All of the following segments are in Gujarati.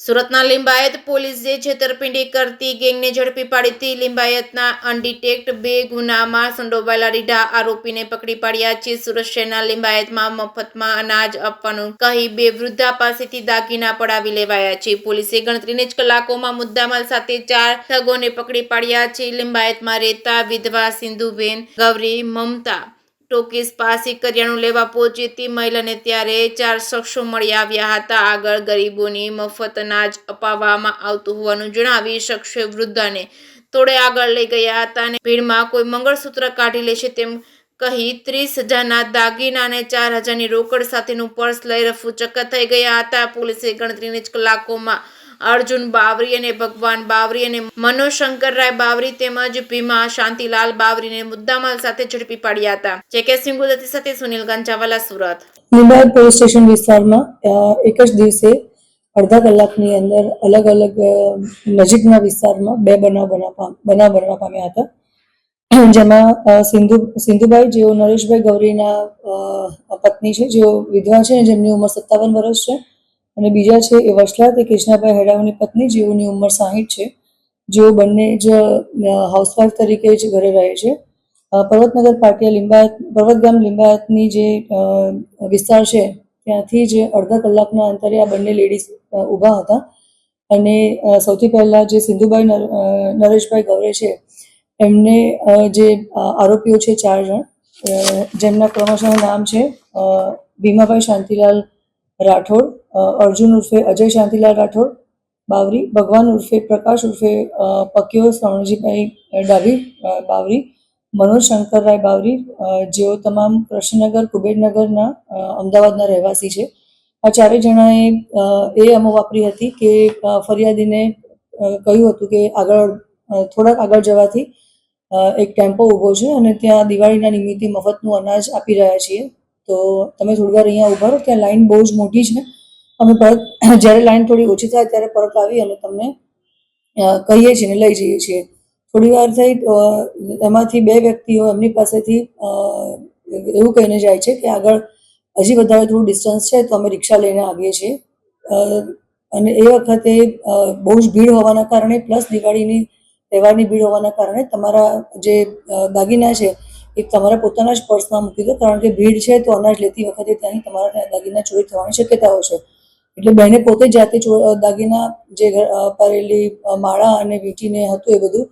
સુરતના લિંબાયત પોલીસે છેતરપિંડી કરતી ગેંગને ઝડપી પાડી હતી. લિંબાયતના અનડિટેક્ટ 2 ગુનામાં સંડોવાયેલા રીઢા આરોપીને પકડી પાડ્યા છે. સુરત શહેરના લિંબાયતમાં મફતમાં અનાજ આપવાનું કહી 2 વૃદ્ધા પાસેથી દાગીના પડાવી લેવાયા છે. પોલીસે ગણતરીની જ કલાકોમાં મુદ્દામાલ સાથે 4 ઠગોને પકડી પાડ્યા છે. લિંબાયતમાં રહેતા વિધવા સિંધુબેન ગૌરી મમતા ટોકીસ પાસે કરિયાણું લેવા પહોંચી હતી. મહિલાને ત્યારે 4 શખ્સો મળી આવ્યા હતા. આગળ ગરીબોને મફત અનાજ અપાવવામાં આવતું હોવાનું જણાવી શખ્સોએ વૃદ્ધાને તોડે આગળ લઈ ગયા હતા અને ભીડમાં કોઈ મંગળસૂત્ર કાઢી લેશે તેમ કહી 30,000ના દાગીના અને 4,000ની રોકડ સાથેનું પર્સ લઈ રફુચક્કર થઈ ગયા હતા. પોલીસે ગણતરીની જ કલાકોમાં અર્જુન બાવરી અને ભગવાન બાવરી અને મનોશંકરરાય બાવરી તેમજ ભીમા શાંતિલાલ બાવરીને મુદ્દામાલ સાથે ઝડપી પાડ્યા હતા. જેકે સિંહ ગુજરાતી સાથે સુનિલ ગંજાવાલા, સુરત. લિંબાયત પોલીસ સ્ટેશન વિસ્તારમાં એક જ દિવસે અડધા કલાકની અંદર અલગ અલગ નજીકના વિસ્તારમાં 2 બનાવ બનવા પામ્યા હતા. જેમાં સિંધુભાઈ જેઓ નરેશભાઈ ગૌરીના પત્ની છે, જેઓ વિધવા છે, જેમની ઉંમર 57 વર્ષ છે, અને બીજા છે એ વસલા તે કૃષ્ણાભાઈ હેડાવની પત્ની, જેઓની ઉંમર 60 છે, જેઓ બંને જ હાઉસવાઇફ તરીકે જ ઘરે રહે છે. પર્વતનગર પાટિયા લિંબાયત પર્વતગામ લિંબાયતની જે વિસ્તાર છે ત્યાંથી જ અડધા કલાકના અંતરે આ બંને લેડીઝ ઊભા હતા અને સૌથી પહેલાં જે સિંધુભાઈ નરેશભાઈ ગૌરે છે એમને જે આરોપીઓ છે 4 જણ, જેમના ક્રમશઃ નામ છે ભીમાભાઈ શાંતિલાલ રાઠોડ, અર્જુન ઉર્ફે અજય શાંતિલાલ રાઠોડ બાવરી, ભગવાન ઉર્ફે પ્રકાશ ઉર્ફે પક્યો શ્રવણજીભાઈ ડાભી બાવરી, મનોજ શંકરરાય બાવરી, જેઓ તમામ કૃષ્ણનગર કુબેરનગરના અમદાવાદના રહેવાસી છે. આ 4 જણાએ એ અમો વાપરી હતી કે ફરિયાદીને કહ્યું હતું કે થોડાક આગળ જવાથી એક ટેમ્પો ઊભો છે અને ત્યાં દિવાળીના નિમિત્તે મફતનું અનાજ આપી રહ્યા છીએ, તો તમે થોડી વાર અહીંયા ઊભા રહો, ત્યાં લાઈન બહુ જ મોટી છે, અમે પરત જ્યારે લાઈન થોડી ઓછી થાય ત્યારે પરત આવી અને તમને કહીએ છીએ ને લઈ જઈએ છીએ. થોડી વાર થઈ એમાંથી 2 વ્યક્તિઓ એમની પાસેથી એવું કહીને જાય છે કે આગળ હજી વધારે થોડું ડિસ્ટન્સ છે તો અમે રિક્ષા લઈને આવીએ છીએ, અને એ વખતે બહુ જ ભીડ હોવાના કારણે પ્લસ દિવાળીની તહેવારની ભીડ હોવાના કારણે તમારા જે દાગીના છે એ તમારા પોતાના જ પર્સમાં મૂકી દો, કારણ કે ભીડ છે તો અનાજ લેતી વખતે ત્યાંની તમારા દાગીના ચોરી થવાની શક્યતાઓ છે. એટલે બહેને પોતે જાતે દાગીના જે પહેરેલી માળા અને વીંટીને હતું એ બધું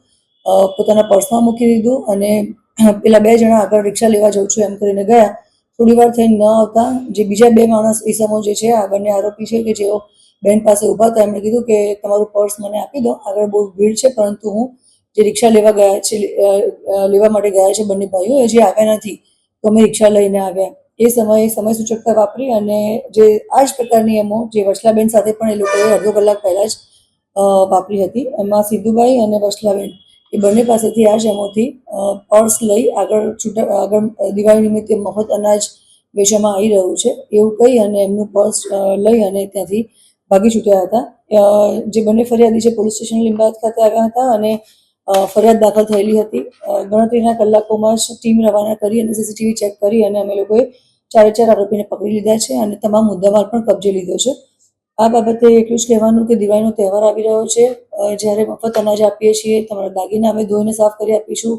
પોતાના પર્સમાં મૂકી દીધું અને પેલા 2 જણા આગળ રિક્ષા લેવા જાઉં છું એમ કરીને ગયા. થોડી વાર થઈને ન આવતા જે બીજા 2 ઈસમો જે છે, આ બંને આરોપી છે કે જેઓ બેન પાસે ઊભા હતા, એમણે કીધું કે તમારું પર્સ મને આપી દો, આગળ બહુ ભીડ છે, પરંતુ હું જે રિક્ષા લેવા માટે ગયા છે બંને ભાઈઓ એ જે આવ્યા નથી તો અમે રિક્ષા લઈને આવ્યા. એ સમયે સમય સૂચકતા વાપરી અને જે આ જ પ્રકારની એમો જે વસલાબેન સાથે પણ એ લોકોએ અડધો કલાક પહેલાં જ વાપરી હતી, એમાં સિદ્ધુભાઈ અને વસલાબેન એ બંને પાસેથી આ જ એમોથી પર્સ લઈ આગળ દિવાળી નિમિત્તે મફત અનાજ વેચવામાં આવી રહ્યું છે એવું કહી અને એમનું પર્સ લઈ અને ત્યાંથી ભાગી છૂટ્યા હતા. જે બંને ફરિયાદી છે પોલીસ સ્ટેશન લિંબાયત ખાતે આવ્યા હતા અને ફરિયાદ દાખલ થયેલી હતી. ગણતરીના કલાકોમાં જ ટીમ રવાના કરી અને સીસીટીવી ચેક કરી અને અમે લોકોએ 4 આરોપીને પકડી લીધા છે અને તમામ મુદ્દામાલ પણ કબજે લીધો છે. આ બાબતે એટલું જ કહેવાનું કે દિવાળીનો તહેવાર આવી રહ્યો છે, જ્યારે મફત અનાજ આપીએ છીએ તમારા દાગીના અમે ધોઈને સાફ કરી આપીશું,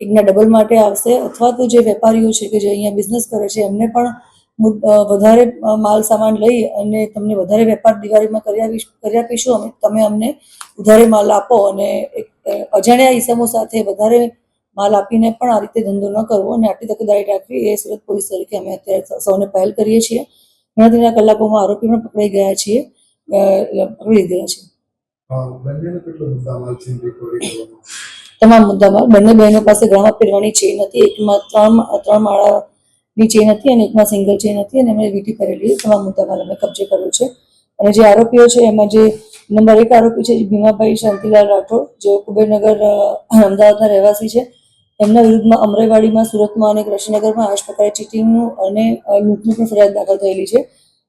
એકના ડબલ માટે આવશે, અથવા તો જે વેપારીઓ છે કે જે અહીંયા બિઝનેસ કરે છે એમને પણ વધારે માલ સામાન લઈ અને તમને વધારે વેપાર દિવાળીમાં કરી આપીશું અમે, તમે અમને વધારે માલ આપો અને અજાણ્યા ઈસમો સાથે વધારે માલ આપીને પણ આ રીતે ધંધો ન કરવો અને આટલી તકેદારી રાખવી એ સુરત પોલીસ તરીકે અમે અત્યારે સૌને પહેલ કરીએ છીએ. ગણતરીના કલાકોમાં આરોપી પણ પકડાઈ ગયા છીએ, પકડી લીધેલા છે. તમામ મુદ્દામાલ બંને બહેનો પાસે ગળામાં પહેરવાની ચેઇન હતી, એકમાં 3 માળાની ચેઇન હતી અને એકમાં સિંગલ ચેઇન હતી અને એમણે વીંટી પહેરેલી તમામ મુદ્દામાલ અમે કબજે કર્યો છે. અને જે આરોપીઓ છે એમાં જે નંબર 1 આરોપી છે ભીમાભાઈ શાંતિલાલ રાઠોડ, જેઓ કુબેરનગર અમદાવાદના રહેવાસી છે, એમના વિરુદ્ધમાં અમરાઈવાડીમાં, સુરતમાં અને કૃષ્ણનગરમાં આ જ પ્રકારે ચીટિંગનું અને લૂંટની પણ ફરિયાદ દાખલ થયેલી છે.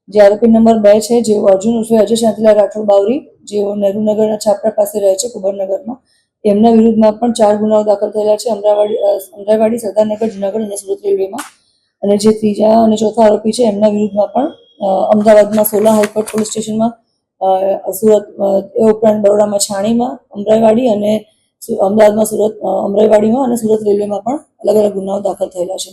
જે આરોપી નંબર 2 છે, જેઓ અર્જુન ઉર્ફે અજય શાંતિલાલ રાઠોડ બાવરી, જેઓ નહેરુનગરના છાપરા પાસે રહે છે કુબેરનગરમાં, એમના વિરુદ્ધમાં પણ 4 ગુનાઓ દાખલ થયેલા છે અમરાઈવાડી, સરદારનગર, જુનાગઢ અને સુરત રેલવેમાં. અને જે 3જા અને 4થા આરોપી છે એમના વિરુદ્ધમાં પણ અમદાવાદમાં 16 હાઈકોર્ટ પોલીસ સ્ટેશનમાં સુરત એ ઉપરાંત બરોડામાં છાણીમાં અમરાઈવાડી અને અમદાવાદમાં અમરાઈવાડીમાં અને સુરત રેલવેમાં પણ અલગ અલગ ગુનાઓ દાખલ થયેલા છે.